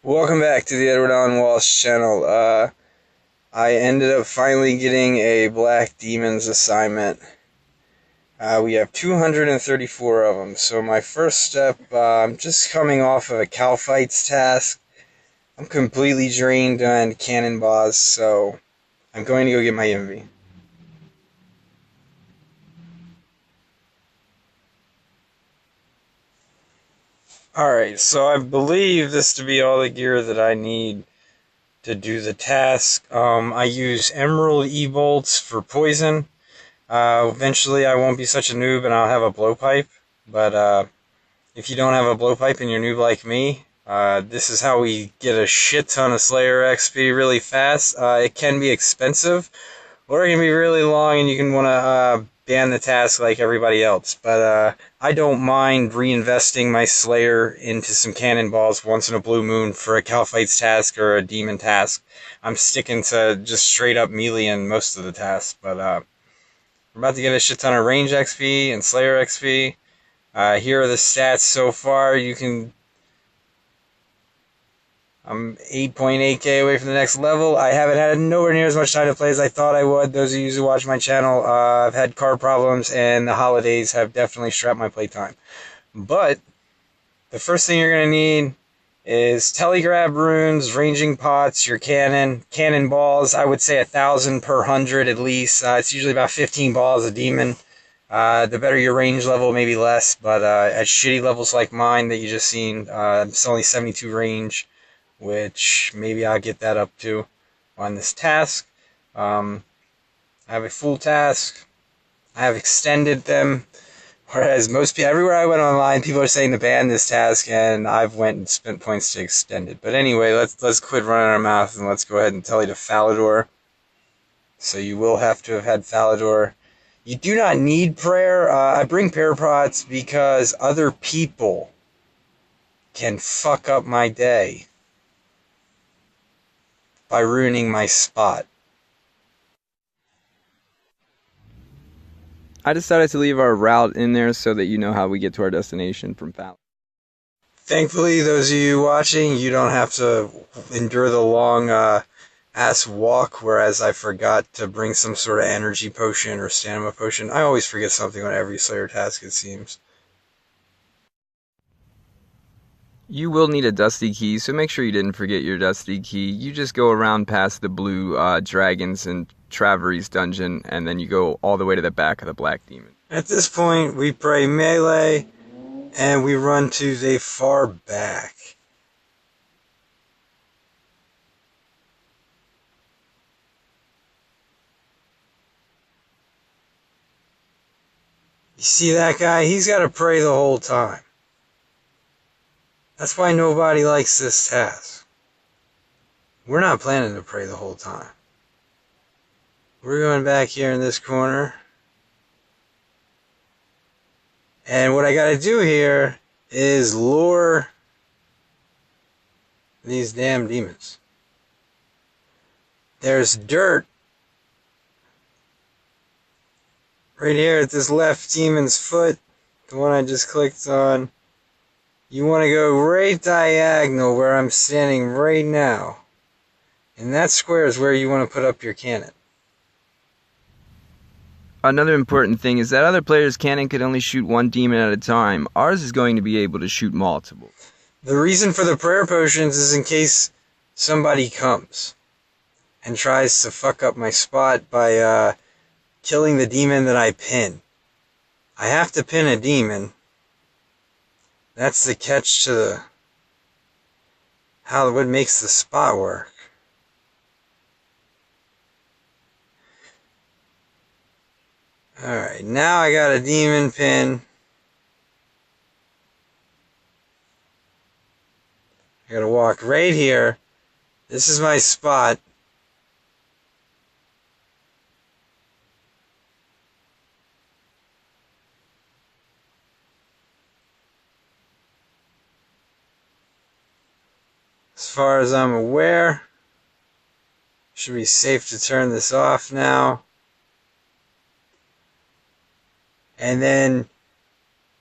Welcome back to the Edward Allen Walsh channel. I ended up finally getting a Black Demons assignment. We have 234 of them. So my first step, I'm just coming off of a Cal Fights task. I'm completely drained on cannon boss, so I'm going to go get my envy. Alright, so I believe this to be all the gear that I need to do the task. I use Emerald E-bolts for poison. Eventually I won't be such a noob and I'll have a blowpipe, but if you don't have a blowpipe and you're noob like me, this is how we get a shit ton of Slayer XP really fast. It can be expensive, or it can be really long and you can want to ban the task like everybody else, but I don't mind reinvesting my Slayer into some cannonballs once in a blue moon for a Cal Fights task or a demon task. I'm sticking to just straight up melee in most of the tasks, but we're about to get a shit ton of range XP and Slayer XP. Here are the stats so far. I'm 8.8k away from the next level. I haven't had nowhere near as much time to play as I thought I would. Those of you who watch my channel, I've had car problems, and the holidays have definitely strapped my playtime. But the first thing you're going to need is telegrab runes, ranging pots, your cannonballs. I would say 1,000 per 100 at least. It's usually about 15 balls a demon. The better your range level, maybe less, but at shitty levels like mine that you just seen, it's only 72 range, which maybe I'll get that up to on this task. I have a full task. I have extended them, whereas most people, everywhere I went online, people are saying to ban this task, and I've went and spent points to extend it. But anyway, let's quit running our mouth and let's go ahead and tell you to Falador. So you will have to have had Falador. You do not need prayer. I bring prayer pots because other people can fuck up my day by ruining my spot. I decided to leave our route in there so that you know how we get to our destination from Fallon. Thankfully, those of you watching, you don't have to endure the long ass walk, whereas I forgot to bring some sort of energy potion or stamina potion. I always forget something on every Slayer task, it seems. You will need a dusty key, so make sure you didn't forget your dusty key. You just go around past the blue dragons and Travery's dungeon, and then you go all the way to the back of the Black Demon. At this point, we pray melee, and we run to the far back. You see that guy? He's got to pray the whole time. That's why nobody likes this task. We're not planning to pray the whole time. We're going back here in this corner. And what I gotta do here is lure these damn demons. There's dirt right here at this left demon's foot, the one I just clicked on. You want to go right diagonal where I'm standing right now. And that square is where you want to put up your cannon. Another important thing is that other players' cannon could only shoot one demon at a time. Ours is going to be able to shoot multiple. The reason for the prayer potions is in case somebody comes and tries to fuck up my spot by killing the demon that I pin. I have to pin a demon. That's the catch to what makes the spot work. Alright, now I got a demon pin. I gotta walk right here. This is my spot. As far as I'm aware, should be safe to turn this off now. And then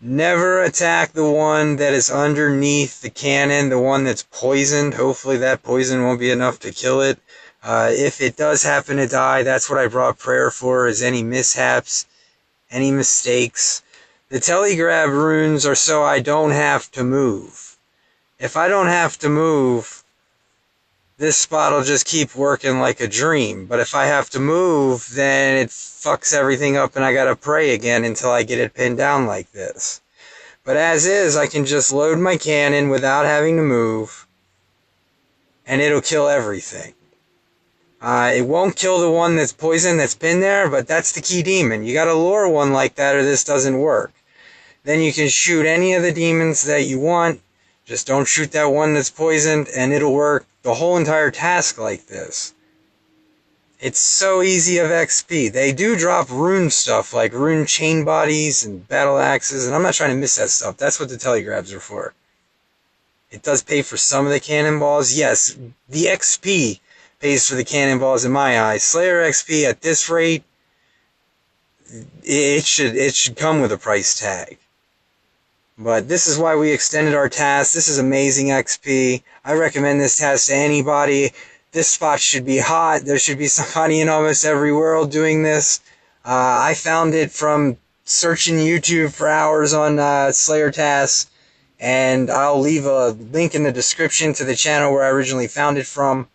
Never attack the one that is underneath the cannon, the one that's poisoned. Hopefully that poison won't be enough to kill it. If it does happen to die, that's what I brought prayer for, is any mishaps, any mistakes. The telegrab runes are so I don't have to move. If I don't have to move, this spot will just keep working like a dream. But if I have to move, then it fucks everything up and I gotta pray again until I get it pinned down like this. But as is, I can just load my cannon without having to move, and it'll kill everything. It won't kill the one that's poisoned that's pinned there, but that's the key demon. You gotta lure one like that or this doesn't work. Then you can shoot any of the demons that you want. Just don't shoot that one that's poisoned, and it'll work the whole entire task like this. It's so easy of XP. They do drop rune stuff, like rune chain bodies and battle axes, and I'm not trying to miss that stuff. That's what the telegrabs are for. It does pay for some of the cannonballs. Yes, the XP pays for the cannonballs in my eyes. Slayer XP at this rate, it should come with a price tag. But this is why we extended our task. This is amazing XP. I recommend this task to anybody. This spot should be hot. There should be somebody in almost every world doing this. I found it from searching YouTube for hours on Slayer tasks. And I'll leave a link in the description to the channel where I originally found it from.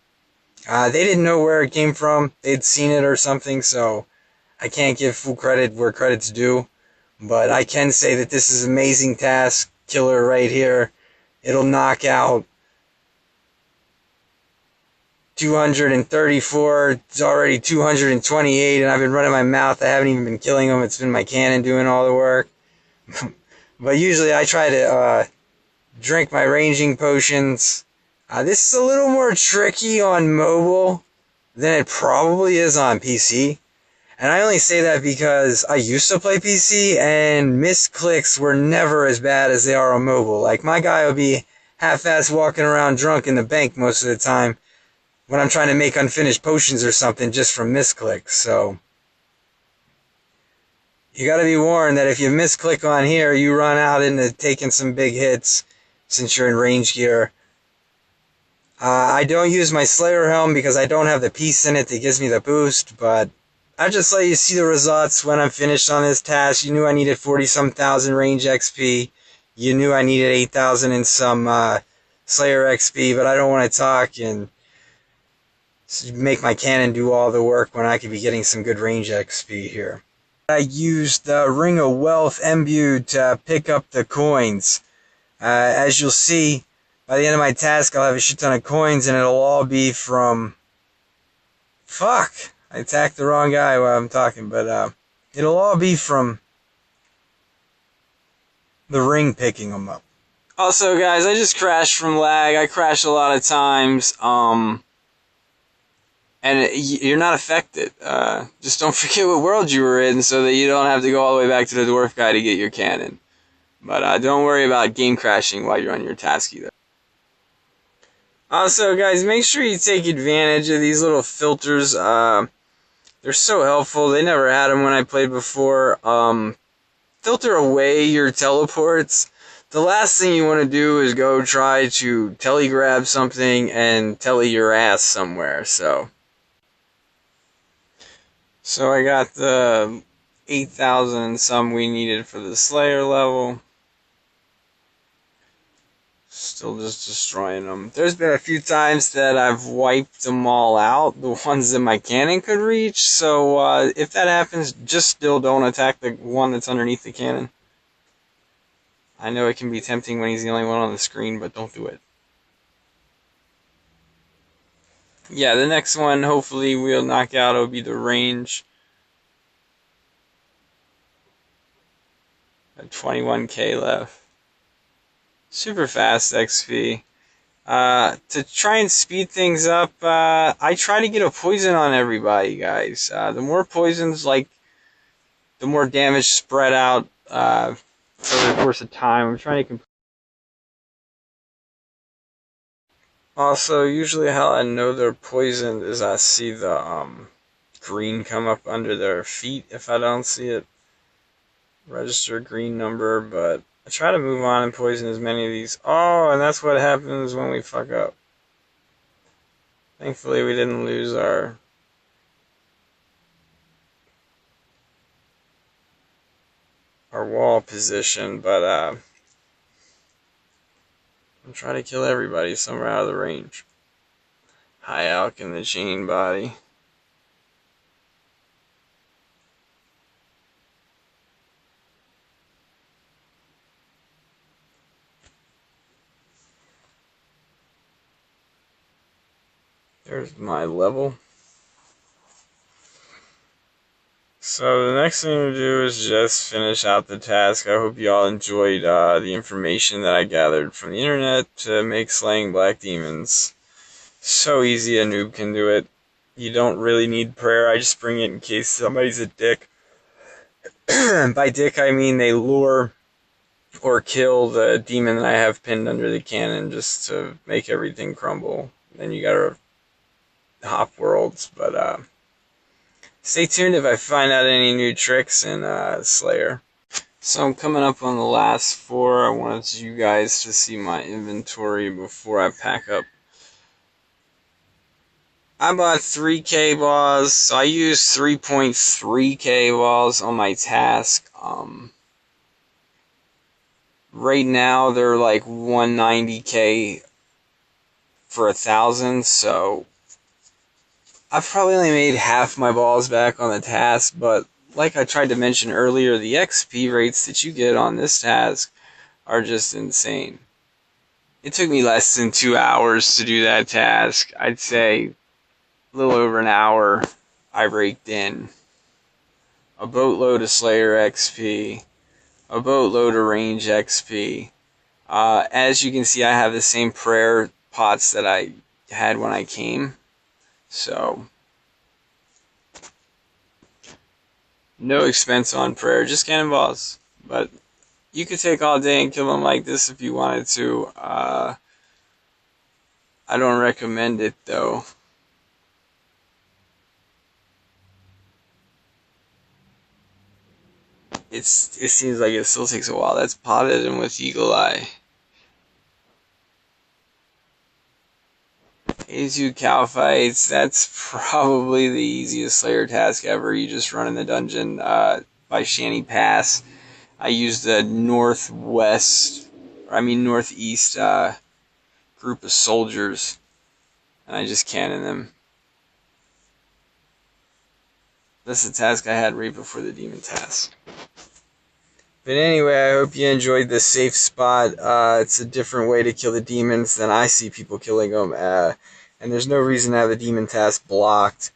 They didn't know where it came from. They'd seen it or something, so I can't give full credit where credit's due. But I can say that this is an amazing task killer right here. It'll knock out 234. It's already 228, and I've been running my mouth. I haven't even been killing them. It's been my cannon doing all the work. But usually I try to drink my ranging potions. This is a little more tricky on mobile than it probably is on PC. And I only say that because I used to play PC, and misclicks were never as bad as they are on mobile. Like, my guy will be half-assed walking around drunk in the bank most of the time when I'm trying to make unfinished potions or something just from misclicks. So you gotta be warned that if you misclick on here, you run out into taking some big hits since you're in range gear. I don't use my Slayer helm because I don't have the piece in it that gives me the boost, but I'll just let you see the results when I'm finished on this task. You knew I needed 40-some thousand range XP. You knew I needed 8,000 and some Slayer XP, but I don't want to talk and make my cannon do all the work when I could be getting some good range XP here. I used the Ring of Wealth Imbued to pick up the coins. As you'll see, by the end of my task, I'll have a shit ton of coins, and it'll all be from... Fuck! I attacked the wrong guy while I'm talking, but it'll all be from the ring picking them up. Also, guys, I just crashed from lag. I crashed a lot of times, and you're not affected. Just don't forget what world you were in so that you don't have to go all the way back to the dwarf guy to get your cannon. But don't worry about game crashing while you're on your task either. Also, guys, make sure you take advantage of these little filters. They're so helpful. They never had them when I played before. Filter away your teleports. The last thing you want to do is go try to telegrab something and tele your ass somewhere. So I got the 8,000 and some we needed for the Slayer level. Still just destroying them. There's been a few times that I've wiped them all out, the ones that my cannon could reach, so if that happens, just still don't attack the one that's underneath the cannon. I know it can be tempting when he's the only one on the screen, but don't do it. Yeah, the next one, hopefully we'll knock out, will be the range. Got 21k left. Super fast XP. To try and speed things up, I try to get a poison on everybody, guys. The more poisons, like, the more damage spread out over the course of time. I'm trying to also, usually how I know they're poisoned is I see the green come up under their feet if I don't see it. register green number, but I try to move on and poison as many of these. Oh, and that's what happens when we fuck up. Thankfully, we didn't lose our wall position, but I'm trying to kill everybody somewhere out of the range. High alk in the chain body. There's my level. So the next thing to do is just finish out the task. I hope you all enjoyed the information that I gathered from the internet to make slaying black demons so easy a noob can do it. You don't really need prayer. I just bring it in case somebody's a dick. By dick I mean they lure or kill the demon that I have pinned under the cannon just to make everything crumble. Then you gotta hop worlds, but stay tuned if I find out any new tricks in Slayer. So I'm coming up on the last 4. I wanted you guys to see my inventory before I pack up. I bought 3K balls, so I used 3.3K balls on my task. Right now they're like 190K for 1,000, so I've probably only made half my balls back on the task, but like I tried to mention earlier, the XP rates that you get on this task are just insane. It took me less than 2 hours to do that task. I'd say a little over an hour. I raked in a boatload of Slayer XP, a boatload of range XP. As you can see, I have the same prayer pots that I had when I came. So, no expense on prayer, just cannonballs. But you could take all day and kill them like this if you wanted to. I don't recommend it though. It seems like it still takes a while. That's potted and with Eagle Eye. 82 cow fights, that's probably the easiest Slayer task ever. You just run in the dungeon by Shanty Pass. I used the northeast group of soldiers, and I just cannon them. That's the task I had right before the demon task. But anyway, I hope you enjoyed this safe spot. It's a different way to kill the demons than I see people killing them. And there's no reason to have the demon task blocked.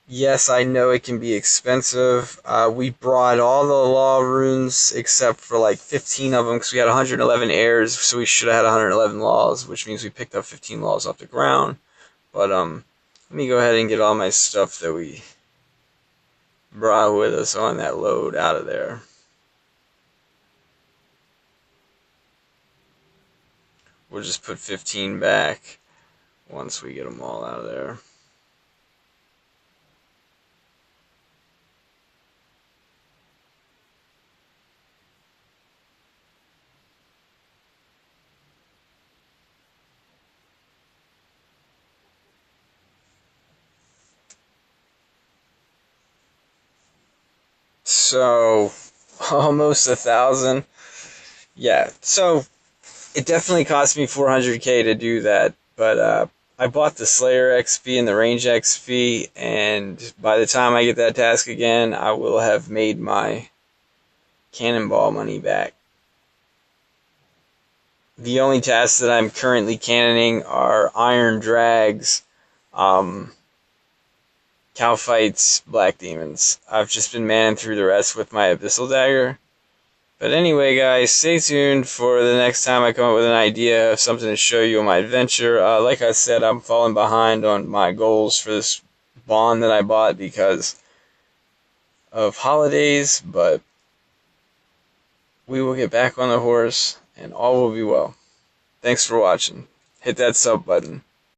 Yes, I know it can be expensive. We brought all the law runes except for like 15 of them because we had 111 heirs, so we should have had 111 laws, which means we picked up 15 laws off the ground. But let me go ahead and get all my stuff that we brought with us on that load out of there. We'll just put 15 back once we get them all out of there. So, almost 1,000. Yeah, so it definitely cost me 400K to do that, but I bought the Slayer XP and the range XP, and by the time I get that task again, I will have made my cannonball money back. The only tasks that I'm currently cannoning are Iron Drags, cow fights, black demons. I've just been manning through the rest with my abyssal dagger. But anyway, guys, stay tuned for the next time I come up with an idea of something to show you on my adventure. Like I said, I'm falling behind on my goals for this bond that I bought because of holidays, but we will get back on the horse and all will be well. Thanks for watching. Hit that sub button.